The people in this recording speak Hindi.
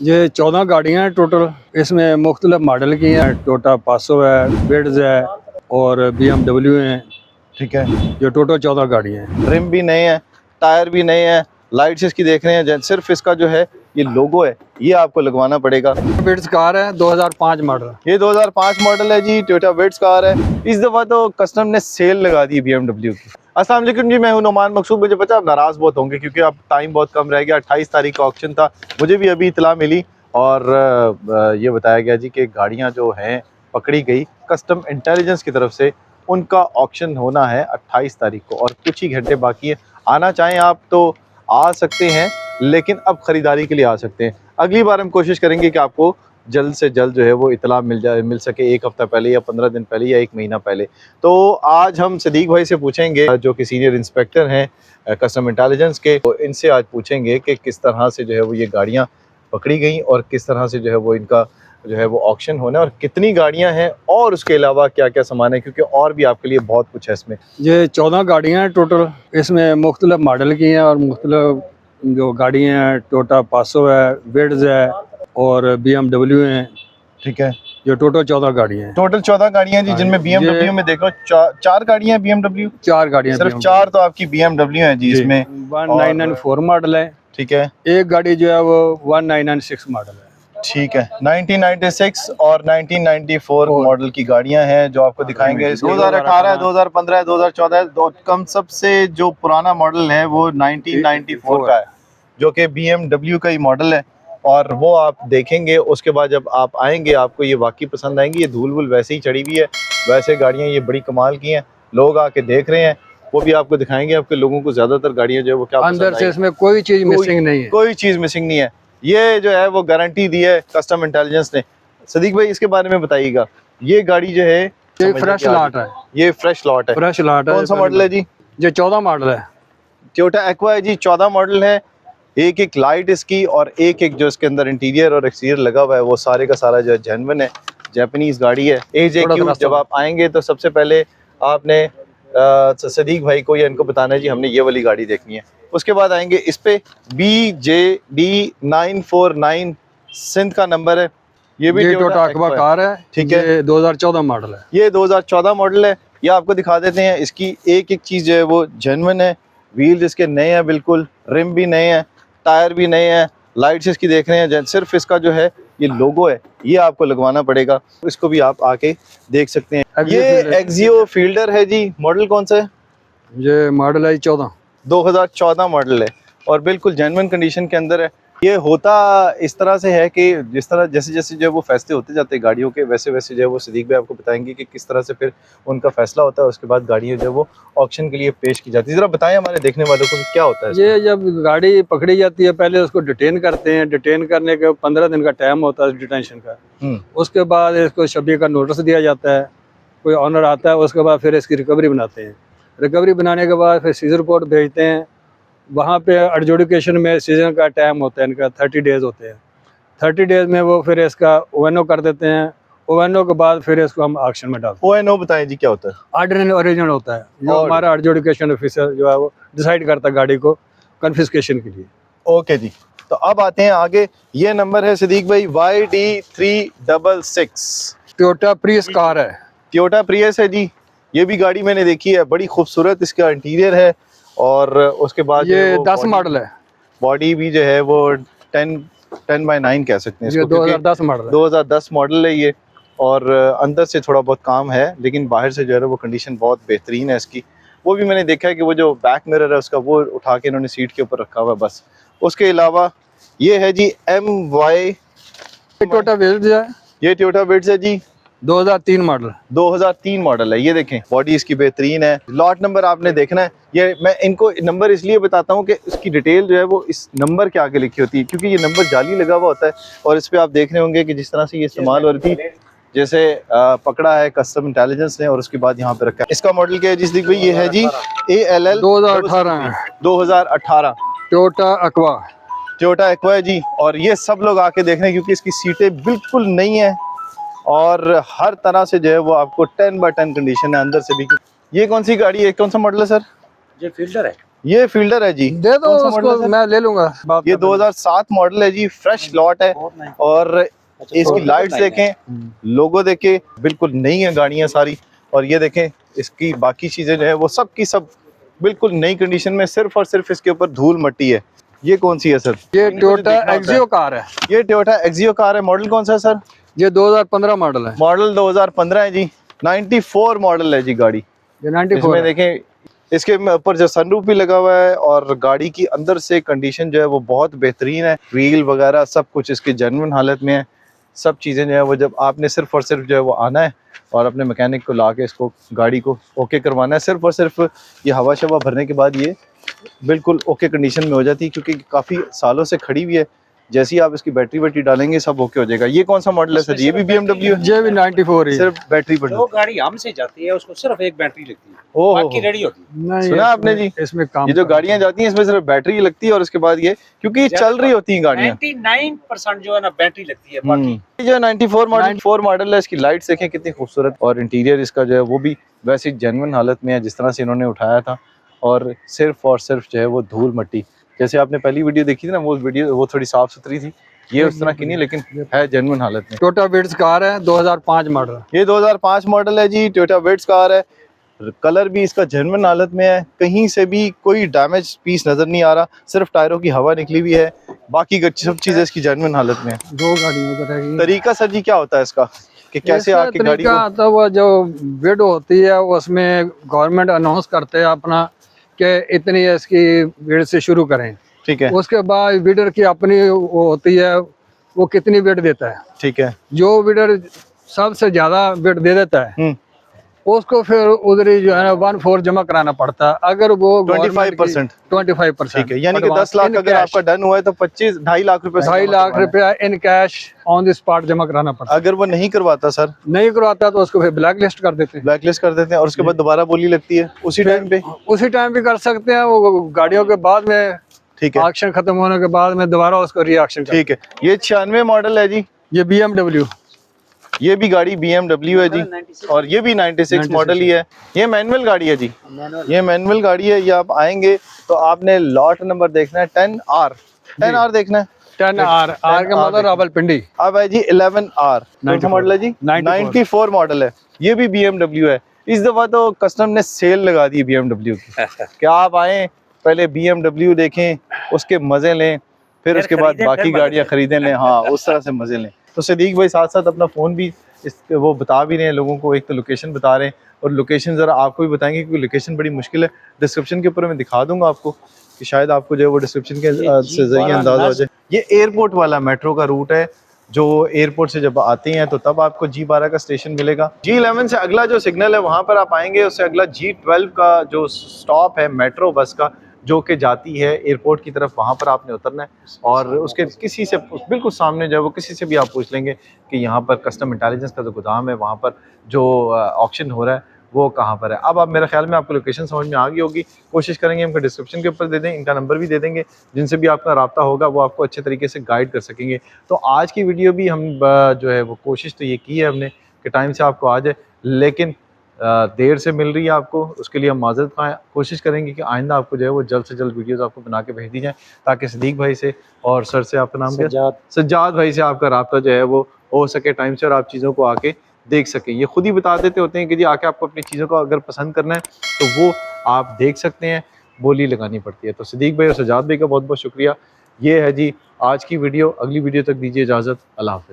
ये 14 गाड़ियाँ हैं टोटल। इसमें मुख्तलिफ मॉडल की हैं। टोटा 500 है, बिड्स है और BMW हैं। ठीक है, ये टोटल 14 गाड़ियाँ हैं। रिम भी नए हैं, टायर भी नए हैं, लाइट्स इसकी देख रहे हैं। सिर्फ इसका जो है ये लोगो है, ये आपको लगवाना पड़ेगा। बिड्स कार है 2005 मॉडल। ये 2005 मॉडल है जी, टोयोटा विट्स कार है। इस दफ़ा तो कस्टमर ने सेल लगा दी BMW की। अस्सलाम वालेकुम जी, मैं हूं नुमान मकसूद। मुझे पता है आप नाराज़ बहुत होंगे क्योंकि अब टाइम बहुत कम रह गया। 28 तारीख का ऑक्शन था, मुझे भी अभी इतला मिली और ये बताया गया जी कि गाड़ियां जो हैं पकड़ी गई कस्टम इंटेलिजेंस की तरफ से। उनका ऑक्शन होना है 28 तारीख को और कुछ ही घंटे बाकी है। आना चाहें आप तो आ सकते हैं, लेकिन अब ख़रीदारी के लिए आ सकते हैं। अगली बार हम कोशिश करेंगे कि आपको जल्द से जल्द जो है वो इतला मिल सके, एक हफ़्ता पहले या 15 दिन पहले या एक महीना पहले। तो आज हम सदीक भाई से पूछेंगे, जो कि सीनियर इंस्पेक्टर हैं कस्टम इंटेलिजेंस के, तो इनसे आज पूछेंगे कि किस तरह से जो है वो ये गाड़ियाँ पकड़ी गई और किस तरह से जो है वो इनका जो है वो ऑक्शन होना है और कितनी गाड़ियाँ हैं और उसके अलावा क्या क्या सामान है, क्योंकि और भी आपके लिए बहुत कुछ है इसमें। ये 14 गाड़ियाँ हैं टोटल। इसमें मुख्तलिफ मॉडल की हैं और मुख्तलिफ जो गाड़ियाँ हैं। टोटा 500 है, बिड्स है और BMW हैं। ठीक है, ये टोटल 14 गाड़ियाँ हैं। टोटल 14 गाड़ियाँ जी, जिनमें BMW में देखो चार गाड़ियाँ हैं BMW। 4 गाड़ियाँ सिर्फ BMW। 4 तो आपकी BMW हैं जी इसमें। 1994 मॉडल है। ठीक है, एक गाड़ी जो है वो 1996 मॉडल है। ठीक है, 1996 और 1994 मॉडल की गाड़ियां हैं जो आपको दिखाएंगे। 2018, 2015, 2014 कम सबसे जो पुराना मॉडल है वो 1994 का है, जो कि BMW का ही मॉडल है। और वो आप देखेंगे, उसके बाद जब आप आएंगे आपको ये वाकई पसंद आएंगी। ये धूल वूल वैसे ही चढ़ी हुई है, वैसे गाड़ियाँ ये बड़ी कमाल की हैं। लोग आके देख रहे हैं, वो भी आपको दिखाएंगे। आपके लोगों को ज़्यादातर गाड़ियाँ जो है वो क्या अंदर से इसमें कोई चीज़ मिसिंग नहीं है। कोई चीज़ मिसिंग नहीं है। ये जो है वो गारंटी दी है कस्टम इंटेलिजेंस ने। सदीक भाई इसके बारे में बताइएगा। ये गाड़ी जो है ये फ्रेश लॉट है। ये फ्रेश लॉट है। फ्रेश लॉट है। कौन सा मॉडल है जी? ये 14 मॉडल है। टोयोटा एक्वा है जी, 14 मॉडल है। एक एक लाइट इसकी और एक एक जो इसके अंदर इंटीरियर और एक्सटीरियर लगा हुआ है वो सारे का सारा जो है जेन्युइन है, जापानीज गाड़ी है। AJQ जब आप आएंगे तो सबसे पहले आपने सदीक भाई को या इनको बताना है जी हमने ये वाली गाड़ी देखनी है। उसके बाद आएंगे इस पे BJD 949 सिंध का नंबर है। ये भी टोयोटा एक्वा कार है। ठीक है, ये 2014 मॉडल है। ये 2014 मॉडल है। ये आपको दिखा देते हैं। इसकी एक एक चीज़ जो है वो जेन्युइन है। व्हील्स इसके नए हैं, बिल्कुल रिम भी नए हैं, टायर भी नए हैं, लाइट्स इसकी देख रहे हैं। सिर्फ इसका जो है ये लोगो है, ये आपको लगवाना पड़ेगा। इसको भी आप आके देख सकते हैं। ये एक्सियो फील्डर है जी। मॉडल कौन सा है? ये मॉडल है 14 2014 मॉडल है और बिल्कुल जेन्युइन कंडीशन के अंदर है। ये होता इस तरह से है कि जिस तरह जैसे जैसे जो है वो फैसले होते जाते हैं गाड़ियों के, वैसे वैसे जो है वो सदीक भाई आपको बताएंगे कि किस तरह से फिर उनका फैसला होता है। उसके बाद गाड़ियाँ जो है वो ऑक्शन के लिए पेश की जाती है। ज़रा बताएं हमारे देखने वालों को कि क्या होता है। ये जब गाड़ी पकड़ी जाती है पहले उसको डिटेन करते हैं। डिटेन करने के 15 दिन का टाइम होता है डिटेंशन का। उसके बाद इसको शबी का नोटिस दिया जाता है, कोई ऑनर आता है। उसके बाद फिर इसकी रिकवरी बनाते हैं। रिकवरी बनाने के बाद फिर सीजर रिपोर्ट भेजते हैं। वहाँ पे एडजुडिकेशन में सीजन का टाइम होता है इनका, 30 डेज़ होते हैं। 30 डेज़ में वो फिर इसका ONO कर देते हैं। ONO के बाद फिर इसको हम ऑक्शन में डालते हैं। ONO बताएं जी क्या होता है? ऑर्डिनरी ओरिजिनल होता है, जो हमारा एडजुडिकेशन ऑफिसर जो है वो डिसाइड करता है गाड़ी को कन्फिस्केशन के लिए। ओके जी, तो अब आते हैं आगे। ये नंबर है सदीक भाई YD366। टोयोटा प्रियस कार है। टोयोटा प्रियस है जी। ये भी गाड़ी मैंने देखी है, बड़ी खूबसूरत इसका इंटीरियर है। और उसके बाद ये 10 मॉडल है। बॉडी भी जो है वो 10x9 कह सकते हैं इसको। 2010 मॉडल है। 2010 मॉडल है ये। और अंदर से थोड़ा बहुत काम है, लेकिन बाहर से जो है वो कंडीशन बहुत बेहतरीन है इसकी। वो भी मैंने देखा है कि वो जो बैक मिरर है उसका वो उठा के इन्होंने सीट के ऊपर रखा हुआ है बस। उसके अलावा ये है जी MY टोयोटा विट्स है। ये टोयोटा विट्स है जी, 2003 मॉडल। 2003 मॉडल है। ये देखें बॉडी इसकी बेहतरीन है। लॉट नंबर आपने देखना है। ये मैं इनको नंबर इसलिए बताता हूँ कि इसकी डिटेल जो है वो इस नंबर के आगे लिखी होती है, क्योंकि ये नंबर जाली लगा हुआ होता है। और इस पे आप देख रहे होंगे कि जिस तरह से ये इस्तेमाल हो रही थी, जैसे पकड़ा है कस्टम इंटेलिजेंस ने और उसके बाद यहाँ पे रखा है। इसका मॉडल क्या है जिसकी भाई? ये है जी ALL 2018 Toyota aqua. Toyota aqua है जी। और ये सब लोग आके देख रहे हैं क्योंकि इसकी सीटें बिल्कुल नई हैं और हर तरह से जो है वो आपको 10x10 कंडीशन है अंदर से भी। ये कौन सी गाड़ी है, कौन सा मॉडल है सर? ये फील्डर है। ये फील्डर है जी, दे दो कौन सा उसको, मॉडल है सर? मैं ले लूंगा। बात ये कर लेंगे। 2007 मॉडल है जी, फ्रेश लॉट है। और इसकी लाइट्स देखें, लोगो देखें, बिल्कुल नई है गाड़ियां सारी। और ये देखें इसकी बाकी चीजें जो है वो सब की सब बिल्कुल नई कंडीशन में, सिर्फ और सिर्फ इसके ऊपर धूल मट्टी है। ये कौन सी है सर? ये इनको जो टोयोटा देखना होता है। एक्सियो कार है। ये टोयोटा एक्सियो कार है। मॉडल कौन सा है सर? ये 2015 मॉडल है। मॉडल 2015 है जी। 94 मॉडल है जी गाड़ी। ये 94 इसमें है। देखें इसके ऊपर जो सनरूफ भी लगा हुआ है, और गाड़ी की अंदर से कंडीशन जो है वो बहुत बेहतरीन है। व्हील वगैरह सब कुछ इसकी जेन्युइन हालत में है। सब चीज़ें जो है वो, जब आपने सिर्फ और सिर्फ जो है वो आना है और अपने मैकेनिक को ला के इसको गाड़ी को ओके करवाना है। सिर्फ और सिर्फ ये हवा शवा भरने के बाद ये बिल्कुल ओके कंडीशन में हो जाती है, क्योंकि काफ़ी सालों से खड़ी हुई है। जैसे ही आप इसकी बैटरी वैटरी डालेंगे सब ओके हो जाएगा। ये कौन सा मॉडल है सर? ये भी BMW है? ये भी 94 ही है। सिर्फ बैटरी पर जो गाड़ी हमसे जाती है उसको सिर्फ एक बैटरी लगती है, ओहो। बाकी रेडी होती है। नहीं, सुना आपने जी? इसमें काम ये जो करना गाड़ियां जाती हैं इसमें सिर्फ बैटरी लगती है, और उसके बाद ये, क्योंकि ये चल रही होती हैं गाड़ियां। 99% जो है ना बैटरी लगती है, बाकी ये जो 94 मॉडल है, इसकी लाइट्स देखें कितनी खूबसूरत, और इंटीरियर इसका जो है वो भी वैसे जेन्युइन हालत में है जिस तरह से इन्होंने उठाया था। और सिर्फ जो है वो धूल मट्टी, जैसे आपने पहली वीडियो देखी थी ना, वो वीडियो वो थोड़ी साफ सुथरी थी, ये उस तरह की नहीं, लेकिन है जेन्युइन हालत में। टोयोटा विट्स कार है, 2005 मॉडल। ये 2005 मॉडल है जी, टोयोटा विट्स कार है। कलर भी इसका जेन्युइन हालत में है, कहीं से भी कोई डैमेज पीस नजर नहीं आ रहा, सिर्फ टायरों की हवा निकली हुई है, बाकी सब चीजें इसकी जेन्युइन हालत में है। दो गाड़ियों का रहेगी। तरीका सर जी क्या होता है इसका, कि कैसे इसका आके गाड़ी तरीका को? तो वो जो बिड होती है उसमें गवर्नमेंट अनाउंस करते हैं अपना कि इतनी इसकी बिड से शुरू करें। ठीक है, उसके बाद बिडर की अपनी वो होती है, वो कितनी बिड देता है। ठीक है। जो बिडर सबसे ज्यादा बिड दे देता है उसको फिर उधर ही जो है ना 1/4 जमा कराना पड़ता है। अगर वो 25%। 25%। ठीक है, यानी कि 10 लाख अगर आपका डन हुआ है तो 2.5 लाख रुपए 2.5 लाख रुपया in cash on the spot जमा कराना पड़ता है। अगर वो नहीं करवाता सर, नहीं करवाता तो उसको फिर ब्लैक लिस्ट कर देते हैं। ब्लैक लिस्ट कर देते हैं, और उसके बाद दोबारा बोली लगती है उसी टाइम पे। उसी टाइम भी कर सकते हैं, वो गाड़ियों के बाद में, ठीक है, ऑक्शन खत्म होने के बाद में दोबारा उसको री ऑक्शन। ठीक है। ये 96 मॉडल है जी। ये BMW, ये भी गाड़ी BMW है जी, और ये भी 96 मॉडल ही है। ये मैनुअल गाड़ी है जी, ये मैनुअल गाड़ी है। ये आप आएंगे तो आपने लॉट नंबर देखना है 10R देखना है। 10R आर का मतलब रावलपिंडी। अब है जी 11R, कौन सा मॉडल है जी? 94 मॉडल है। ये भी BMW है। इस दफा तो कस्टमर ने सेल लगा दी BMW की कि आप आए पहले BMW देखें, उसके मजे लें, फिर उसके बाद बाकी गाड़ियां खरीदें लें। हाँ, उस तरह से मजे लें। तो सदीक भाई साथ साथ अपना फ़ोन भी वो बता भी रहे हैं लोगों को, एक तो लोकेशन बता रहे हैं, और लोकेशन ज़रा आपको भी बताएंगे क्योंकि लोकेशन बड़ी मुश्किल है। डिस्क्रिप्शन के ऊपर मैं दिखा दूंगा आपको, कि शायद आपको जो है वो डिस्क्रिप्शन के से जरिए अंदाजा हो जाए। ये एयरपोर्ट वाला मेट्रो का रूट है, जो एयरपोर्ट से जब आते हैं तो तब आपको G12 का स्टेशन मिलेगा। G11 से अगला जो सिग्नल है वहाँ पर आप आएंगे, उससे अगला G12 का जो स्टॉप है मेट्रो बस का, जो कि जाती है एयरपोर्ट की तरफ, वहाँ पर आपने उतरना है। और उसके किसी से बिल्कुल सामने जो है वो किसी से भी आप पूछ लेंगे कि यहाँ पर कस्टम इंटेलिजेंस का जो गोदाम है, वहाँ पर जो ऑक्शन हो रहा है वो कहाँ पर है। अब आप, मेरे ख्याल में आपको लोकेशन समझ में आ गई होगी। कोशिश करेंगे इनका डिस्क्रिप्शन के ऊपर दे दें, इनका नंबर भी दे देंगे, जिनसे भी आपका रब्ता होगा वो आपको अच्छे तरीके से गाइड कर सकेंगे। तो आज की वीडियो भी हम जो है वो कोशिश तो ये की है हमने कि टाइम से आपको आ जाए, लेकिन देर से मिल रही है आपको, उसके लिए हम माजरत खाएँ। कोशिश करेंगे कि आइंदा आपको जो है वो जल्द से जल्द वीडियोस आपको बना के भेज दी जाए, ताकि सदीक भाई से और सर से, आपका नाम क्या? सज्जाद भाई से आपका रब्ता जो है वो हो सके टाइम से, और आप चीज़ों को आके देख सकें। ये खुद ही बता देते होते हैं कि जी आके आपको अपनी चीज़ों को अगर पसंद करना है तो वो आप देख सकते हैं, बोली लगानी पड़ती है। तो सदीक भाई और सज्जाद भाई का बहुत बहुत शुक्रिया। ये है जी आज की वीडियो। अगली वीडियो तक दीजिए इजाज़त। अल्लाह हाफ़िज़।